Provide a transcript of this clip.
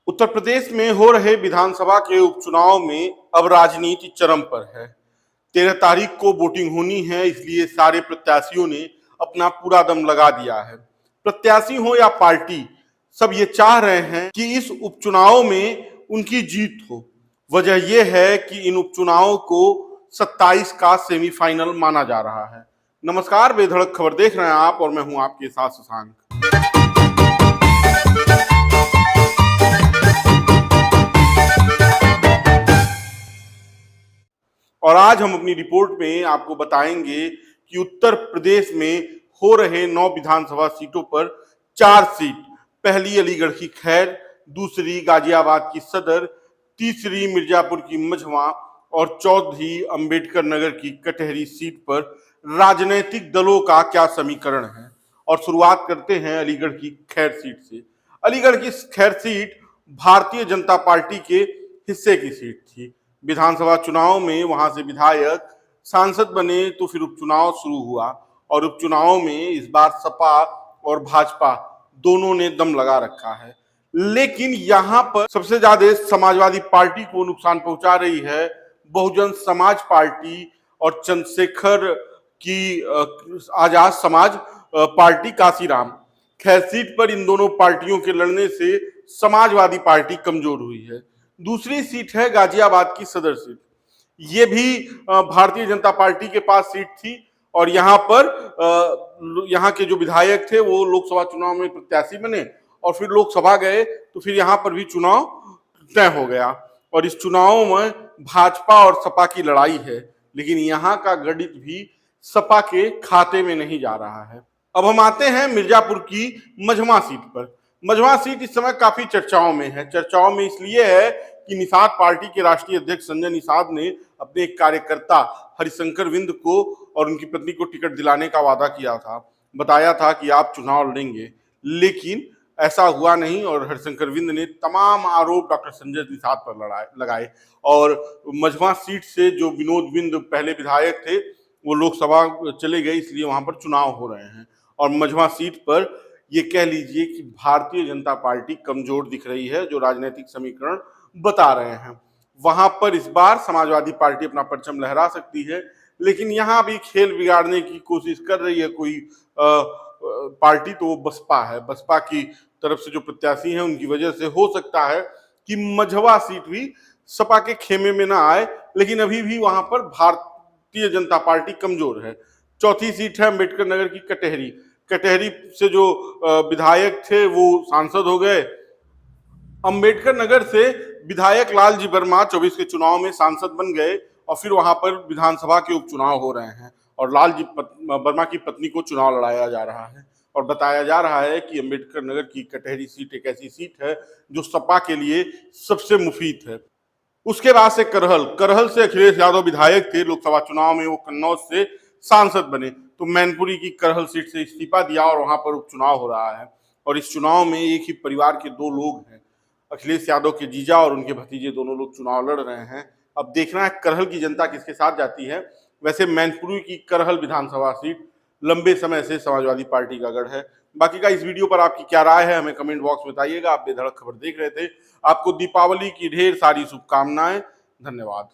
उत्तर प्रदेश में हो रहे विधानसभा के उपचुनाव में अब राजनीति चरम पर है। 13 तारीख को वोटिंग होनी है, इसलिए सारे प्रत्याशियों ने अपना पूरा दम लगा दिया है। प्रत्याशी हो या पार्टी, सब ये चाह रहे हैं कि इस उपचुनाव में उनकी जीत हो। वजह यह है कि इन उपचुनावों को 27 का सेमीफाइनल माना जा रहा है। नमस्कार, बेधड़क खबर देख रहे हैं आप और मैं हूं आपके साथ शशांक। और आज हम अपनी रिपोर्ट में आपको बताएंगे कि उत्तर प्रदेश में हो रहे 9 विधानसभा सीटों पर 4 सीट, पहली अलीगढ़ की खैर, दूसरी गाजियाबाद की सदर, तीसरी मिर्जापुर की मझवा और चौथी अंबेडकर नगर की कटहरी सीट पर राजनीतिक दलों का क्या समीकरण है। और शुरुआत करते हैं अलीगढ़ की खैर सीट से। अलीगढ़ की खैर सीट भारतीय जनता पार्टी के हिस्से की सीट थी। विधानसभा चुनाव में वहां से विधायक सांसद बने तो फिर उपचुनाव शुरू हुआ और उपचुनाव में इस बार सपा और भाजपा दोनों ने दम लगा रखा है। लेकिन यहां पर सबसे ज्यादा समाजवादी पार्टी को नुकसान पहुंचा रही है बहुजन समाज पार्टी और चंद्रशेखर की आजाद समाज पार्टी काशीराम। खैर सीट पर इन दोनों पार्टियों के लड़ने से समाजवादी पार्टी कमजोर हुई है। दूसरी सीट है गाजियाबाद की सदर सीट। ये भी भारतीय जनता पार्टी के पास सीट थी और यहाँ पर यहाँ के जो विधायक थे वो लोकसभा चुनाव में प्रत्याशी बने और फिर लोकसभा गए तो फिर यहाँ पर भी चुनाव तय हो गया और इस चुनाव में भाजपा और सपा की लड़ाई है। लेकिन यहाँ का गणित भी सपा के खाते में नहीं जा रहा है। अब हम आते हैं मिर्जापुर की मझवा सीट पर। मझवा सीट इस समय काफी चर्चाओं में है। चर्चाओं में इसलिए है कि निषाद पार्टी के राष्ट्रीय अध्यक्ष संजय निषाद ने अपने एक कार्यकर्ता हरिशंकर विंद को और उनकी पत्नी को टिकट दिलाने का वादा किया था। बताया था कि आप चुनाव लड़ेंगे, लेकिन ऐसा हुआ नहीं और हरिशंकर विंद ने तमाम आरोप डॉक्टर संजय निषाद पर लगाए और मझवा सीट से जो विनोद बिंद पहले विधायक थे वो लोकसभा चले गए, इसलिए वहां पर चुनाव हो रहे हैं। और मझवा सीट पर ये कह लीजिए कि भारतीय जनता पार्टी कमजोर दिख रही है, जो राजनीतिक समीकरण बता रहे हैं। वहां पर इस बार समाजवादी पार्टी अपना परचम लहरा सकती है, लेकिन यहां भी खेल बिगाड़ने की कोशिश कर रही है कोई पार्टी, तो वो बसपा है। बसपा की तरफ से जो प्रत्याशी हैं उनकी वजह से हो सकता है कि मझवा सीट भी सपा के खेमे में ना आए, लेकिन अभी भी वहां पर भारतीय जनता पार्टी कमजोर है। चौथी सीट है अम्बेडकर नगर की कटहरी। कटहरी से जो विधायक थे वो सांसद हो गए। अंबेडकर नगर से विधायक लालजी वर्मा 24 के चुनाव में सांसद बन गए और फिर वहां पर विधानसभा के उपचुनाव हो रहे हैं और लालजी वर्मा की पत्नी को चुनाव लड़ाया जा रहा है। और बताया जा रहा है कि अंबेडकर नगर की कटहरी सीट एक ऐसी सीट है जो सपा के लिए सबसे मुफीद है। उसके बाद से करहल से अखिलेश यादव विधायक थे। लोकसभा चुनाव में वो कन्नौज से सांसद बने तो मैनपुरी की करहल सीट से इस्तीफा दिया और वहां पर उपचुनाव हो रहा है। और इस चुनाव में एक ही परिवार के 2 लोग हैं, अखिलेश यादव के जीजा और उनके भतीजे, दोनों लोग चुनाव लड़ रहे हैं। अब देखना है करहल की जनता किसके साथ जाती है। वैसे मैनपुरी की करहल विधानसभा सीट लंबे समय से समाजवादी पार्टी का गढ़ है। बाकी का इस वीडियो पर आपकी क्या राय है हमें कमेंट बॉक्स में बताइएगा। आप बेधड़क खबर देख रहे थे। आपको दीपावली की ढेर सारी शुभकामनाएं। धन्यवाद।